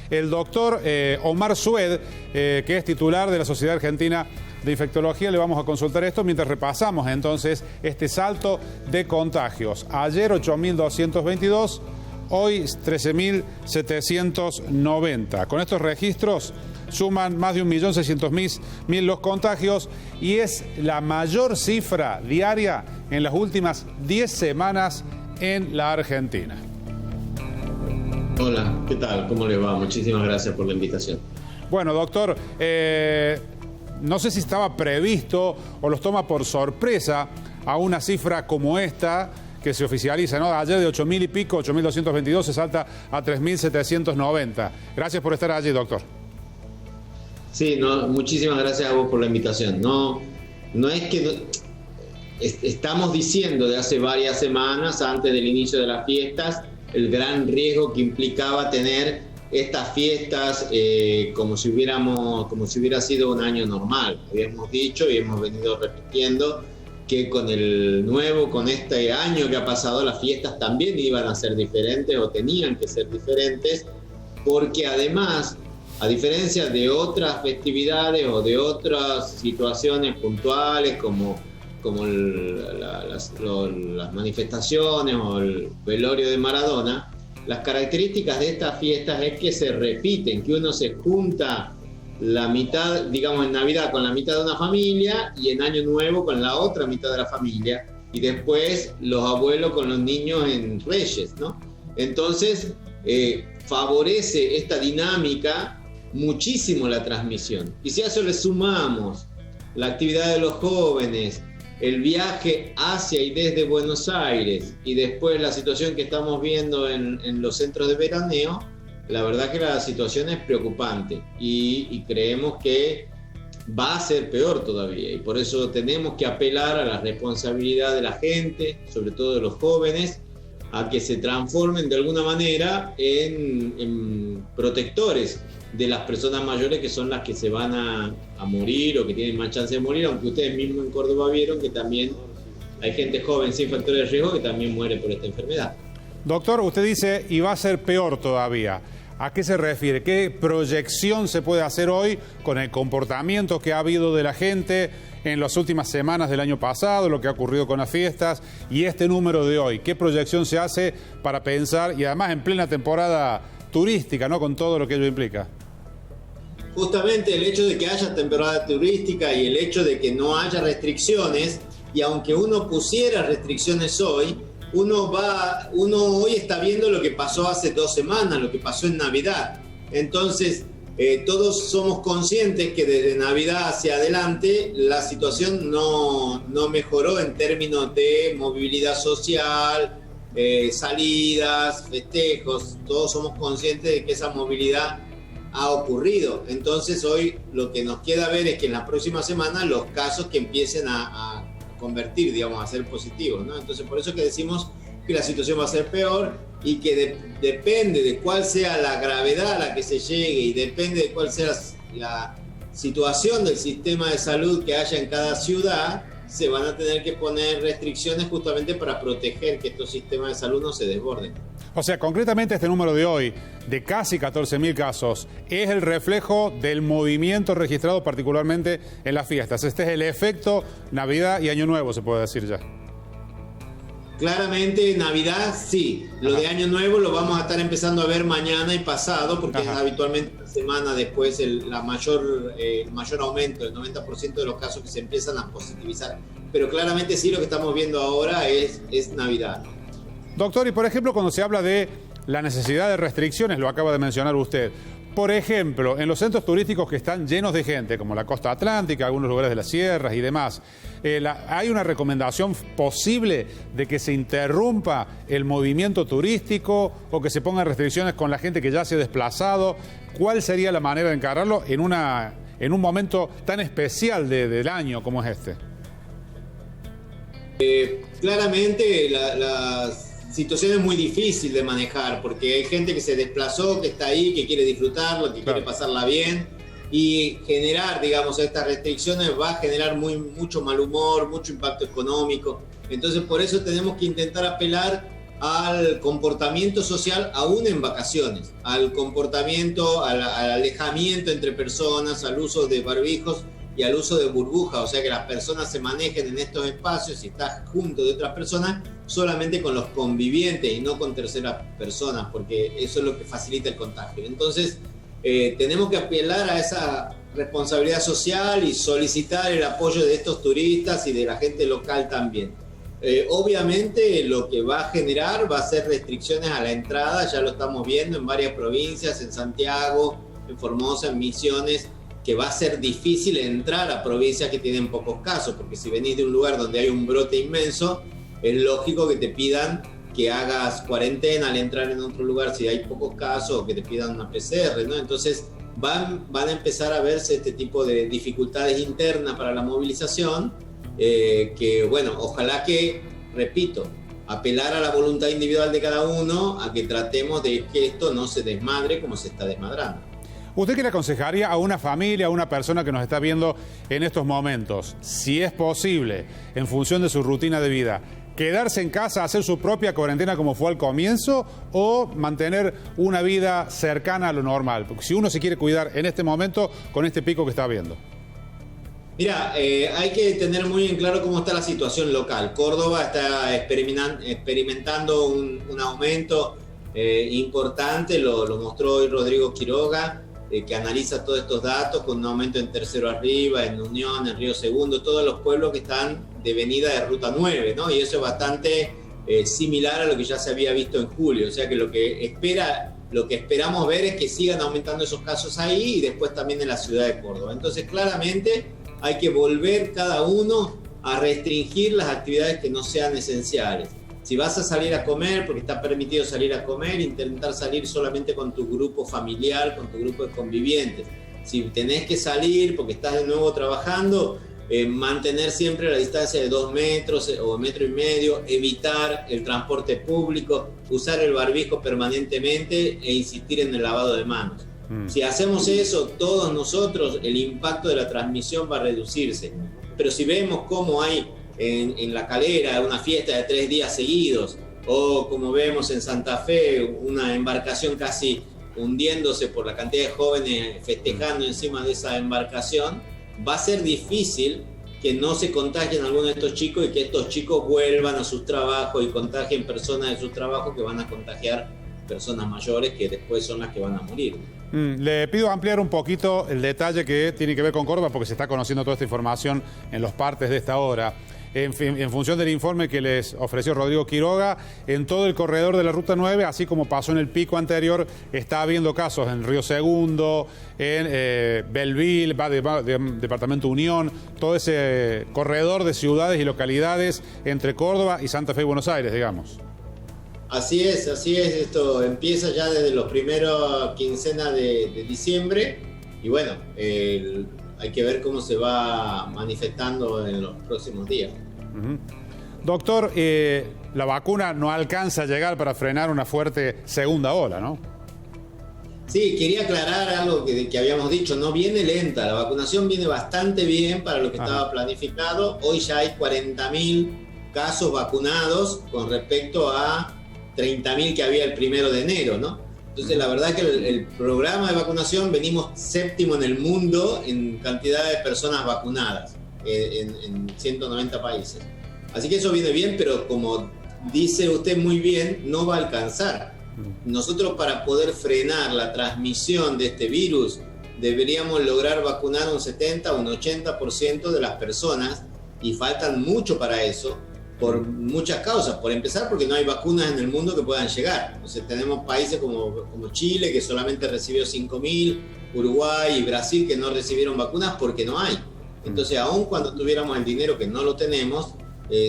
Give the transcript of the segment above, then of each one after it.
el doctor Omar Sued, que es titular de la Sociedad Argentina de Infectología. Le vamos a consultar esto mientras repasamos entonces este salto de contagios. Ayer 8.222, hoy 13.790. Con estos registros suman más de 1.600.000 los contagios y es la mayor cifra diaria en las últimas 10 semanas en la Argentina. Hola, ¿qué tal? ¿Cómo les va? Muchísimas gracias por la invitación. Bueno, doctor, no sé si estaba previsto o los toma por sorpresa a una cifra como esta que se oficializa, ¿no? Ayer de 8.000 y pico, 8.222, se salta a 3.790. Gracias por estar allí, doctor. Sí, muchísimas gracias a vos por la invitación. No es que estamos diciendo de hace varias semanas, antes del inicio de las fiestas, el gran riesgo que implicaba tener estas fiestas como si hubiera sido un año normal. Habíamos dicho y hemos venido repitiendo que con este año que ha pasado, las fiestas también iban a ser diferentes o tenían que ser diferentes, porque además, a diferencia de otras festividades o de otras situaciones puntuales como las manifestaciones o el velorio de Maradona, las características de estas fiestas es que se repiten, que uno se junta la mitad, digamos en Navidad con la mitad de una familia y en Año Nuevo con la otra mitad de la familia, y después los abuelos con los niños en Reyes, ¿no? Entonces favorece esta dinámica muchísimo la transmisión. Y si a eso le sumamos la actividad de los jóvenes, el viaje hacia y desde Buenos Aires y después la situación que estamos viendo en los centros de veraneo, la verdad que la situación es preocupante y creemos que va a ser peor todavía, y por eso tenemos que apelar a la responsabilidad de la gente, sobre todo de los jóvenes, a que se transformen de alguna manera en protectores de las personas mayores, que son las que se van a morir o que tienen más chance de morir, aunque ustedes mismos en Córdoba vieron que también hay gente joven sin factores de riesgo que también muere por esta enfermedad. Doctor, usted dice, y va a ser peor todavía. ¿A qué se refiere? ¿Qué proyección se puede hacer hoy con el comportamiento que ha habido de la gente en las últimas semanas del año pasado, lo que ha ocurrido con las fiestas y este número de hoy? ¿Qué proyección se hace para pensar, y además en plena temporada turística, ¿no?, con todo lo que ello implica? Justamente el hecho de que haya temporada turística y el hecho de que no haya restricciones, y aunque uno pusiera restricciones hoy, uno hoy está viendo lo que pasó hace 2 semanas, lo que pasó en Navidad. Entonces, todos somos conscientes que desde Navidad hacia adelante la situación no mejoró en términos de movilidad social, salidas, festejos. Todos somos conscientes de que esa movilidad ha ocurrido. Entonces hoy lo que nos queda ver es que en las próximas semanas los casos que empiecen a convertir, digamos, a ser positivos, ¿no? Entonces por eso que decimos que la situación va a ser peor y que depende de cuál sea la gravedad a la que se llegue y depende de cuál sea la situación del sistema de salud que haya en cada ciudad, se van a tener que poner restricciones justamente para proteger que estos sistemas de salud no se desborden. O sea, concretamente este número de hoy, de casi 14.000 casos, es el reflejo del movimiento registrado particularmente en las fiestas. Este es el efecto Navidad y Año Nuevo, se puede decir ya. Claramente Navidad sí, lo de Año Nuevo lo vamos a estar empezando a ver mañana y pasado, porque es habitualmente la semana después el mayor aumento, el 90% de los casos que se empiezan a positivizar. Pero claramente sí, lo que estamos viendo ahora es Navidad. Doctor, y por ejemplo, cuando se habla de la necesidad de restricciones, lo acaba de mencionar usted, por ejemplo, en los centros turísticos que están llenos de gente, como la costa atlántica, algunos lugares de las sierras y demás, ¿hay una recomendación posible de que se interrumpa el movimiento turístico o que se pongan restricciones con la gente que ya se ha desplazado? ¿Cuál sería la manera de encararlo en un momento tan especial del año como es este? Claramente la situación es muy difícil de manejar porque hay gente que se desplazó, que está ahí, que quiere disfrutarlo, que quiere pasarla bien, y generar, digamos, estas restricciones va a generar mucho mal humor, mucho impacto económico. Entonces por eso tenemos que intentar apelar al comportamiento social aún en vacaciones, al comportamiento, al alejamiento entre personas, al uso de barbijos y al uso de burbujas, o sea que las personas se manejen en estos espacios y estás junto de otras personas solamente con los convivientes y no con terceras personas, porque eso es lo que facilita el contagio. Entonces tenemos que apelar a esa responsabilidad social y solicitar el apoyo de estos turistas y de la gente local también. Obviamente lo que va a generar va a ser restricciones a la entrada, ya lo estamos viendo en varias provincias, en Santiago, en Formosa, en Misiones, que va a ser difícil entrar a provincias que tienen pocos casos, porque si venís de un lugar donde hay un brote inmenso, es lógico que te pidan que hagas cuarentena al entrar en otro lugar si hay pocos casos, o que te pidan una PCR, ¿no? Entonces van a empezar a verse este tipo de dificultades internas para la movilización, que bueno, ojalá que, repito, apelar a la voluntad individual de cada uno, a que tratemos de que esto no se desmadre como se está desmadrando. ¿Usted qué le aconsejaría a una familia, a una persona que nos está viendo en estos momentos, si es posible, en función de su rutina de vida, quedarse en casa, hacer su propia cuarentena como fue al comienzo, o mantener una vida cercana a lo normal? Porque si uno se quiere cuidar en este momento con este pico que está viendo. Mira, hay que tener muy en claro cómo está la situación local. Córdoba está experimentando un aumento importante, lo mostró hoy Rodrigo Quiroga, que analiza todos estos datos, con un aumento en Tercero Arriba, en Unión, en Río Segundo, todos los pueblos que están de venida de Ruta 9, ¿no? Y eso es bastante similar a lo que ya se había visto en julio. O sea que lo que esperamos ver es que sigan aumentando esos casos ahí y después también en la ciudad de Córdoba. Entonces, claramente hay que volver cada uno a restringir las actividades que no sean esenciales. Si vas a salir a comer, porque está permitido salir a comer, intentar salir solamente con tu grupo familiar, con tu grupo de convivientes. Si tenés que salir porque estás de nuevo trabajando, mantener siempre la distancia de 2 metros o 1,5 metros, evitar el transporte público, usar el barbijo permanentemente e insistir en el lavado de manos. Si hacemos eso, todos nosotros, el impacto de la transmisión va a reducirse. Pero si vemos cómo hay en La Calera una fiesta de 3 días seguidos, o como vemos en Santa Fe, una embarcación casi hundiéndose por la cantidad de jóvenes festejando encima de esa embarcación, va a ser difícil que no se contagien algunos de estos chicos y que estos chicos vuelvan a sus trabajos y contagien personas de sus trabajos, que van a contagiar personas mayores, que después son las que van a morir. Le pido ampliar un poquito el detalle que tiene que ver con Córdoba, porque se está conociendo toda esta información en los partes de esta hora. En función del informe que les ofreció Rodrigo Quiroga, en todo el corredor de la Ruta 9, así como pasó en el pico anterior, está habiendo casos en Río Segundo, en Belleville, Departamento Unión, todo ese corredor de ciudades y localidades entre Córdoba y Santa Fe y Buenos Aires, digamos. Así es, esto empieza ya desde los primeros quincenas de diciembre y bueno, hay que ver cómo se va manifestando en los próximos días. Doctor, la vacuna no alcanza a llegar para frenar una fuerte segunda ola, ¿no? Sí, quería aclarar algo que habíamos dicho, no viene lenta, la vacunación viene bastante bien para lo que estaba planificado. Hoy ya hay 40.000 casos vacunados con respecto a 30.000 que había el 1 de enero, ¿no? Entonces la verdad es que el programa de vacunación venimos 7º en el mundo en cantidad de personas vacunadas en 190 países. Así que eso viene bien, pero como dice usted muy bien, no va a alcanzar. Nosotros, para poder frenar la transmisión de este virus, deberíamos lograr vacunar un 70 o un 80% de las personas, y faltan mucho para eso, por muchas causas. Por empezar, porque no hay vacunas en el mundo que puedan llegar. Entonces tenemos países como Chile, que solamente recibió 5.000, Uruguay y Brasil, que no recibieron vacunas porque no hay. Entonces, aun cuando tuviéramos el dinero, que no lo tenemos,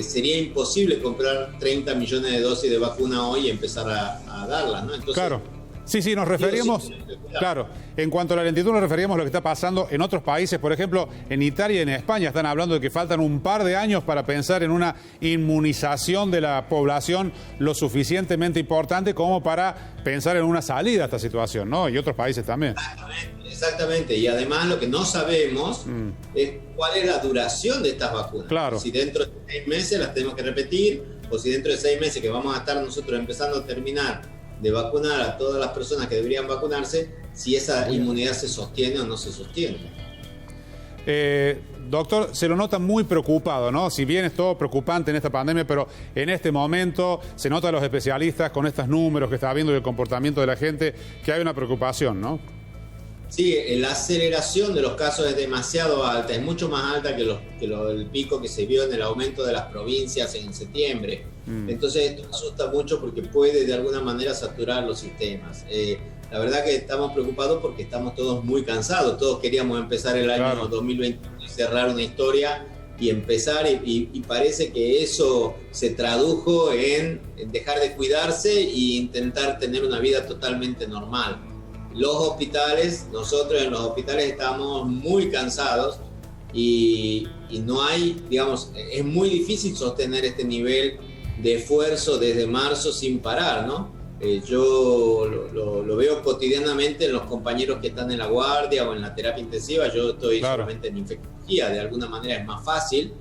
sería imposible comprar 30 millones de dosis de vacuna hoy y empezar a darlas, ¿no? Entonces, claro. Sí, nos referíamos, claro, en cuanto a la lentitud nos referíamos a lo que está pasando en otros países. Por ejemplo, en Italia y en España están hablando de que faltan un par de años para pensar en una inmunización de la población lo suficientemente importante como para pensar en una salida a esta situación, ¿no? Y otros países también. Exactamente, y además lo que no sabemos es cuál es la duración de estas vacunas. Claro. Si dentro de 6 meses las tenemos que repetir, o si dentro de 6 meses que vamos a estar nosotros empezando a terminar de vacunar a todas las personas que deberían vacunarse, si esa inmunidad se sostiene o no se sostiene. Doctor, se lo nota muy preocupado, ¿no? Si bien es todo preocupante en esta pandemia, pero en este momento se nota a los especialistas con estos números que está viendo del comportamiento de la gente, que hay una preocupación, ¿no? Sí, la aceleración de los casos es demasiado alta, es mucho más alta que el pico que se vio en el aumento de las provincias en septiembre. Entonces esto asusta mucho porque puede de alguna manera saturar los sistemas. La verdad que estamos preocupados porque estamos todos muy cansados, todos queríamos empezar el año 2021 y cerrar una historia y empezar, y parece que eso se tradujo en dejar de cuidarse e intentar tener una vida totalmente normal. Nosotros en los hospitales estamos muy cansados y no hay, digamos, es muy difícil sostener este nivel de esfuerzo desde marzo sin parar, ¿no? Yo lo veo cotidianamente en los compañeros que están en la guardia o en la terapia intensiva. Yo estoy solamente en infectología, de alguna manera es más fácil,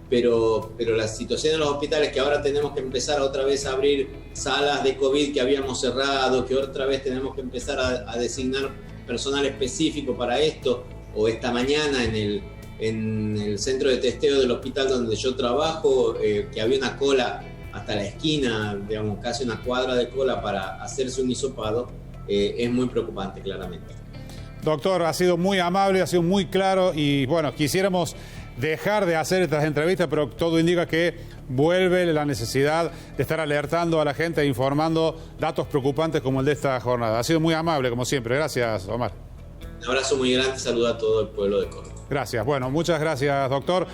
pero la situación en los hospitales, que ahora tenemos que empezar otra vez a abrir salas de COVID que habíamos cerrado, que otra vez tenemos que empezar a designar personal específico para esto, o esta mañana en el centro de testeo del hospital donde yo trabajo, que había una cola hasta la esquina, digamos, casi una cuadra de cola para hacerse un hisopado, es muy preocupante, claramente. Doctor, ha sido muy amable, ha sido muy claro y bueno, quisiéramos dejar de hacer estas entrevistas, pero todo indica que vuelve la necesidad de estar alertando a la gente e informando datos preocupantes como el de esta jornada. Ha sido muy amable, como siempre. Gracias, Omar. Un abrazo muy grande, saludo a todo el pueblo de Córdoba. Gracias. Bueno, muchas gracias, doctor.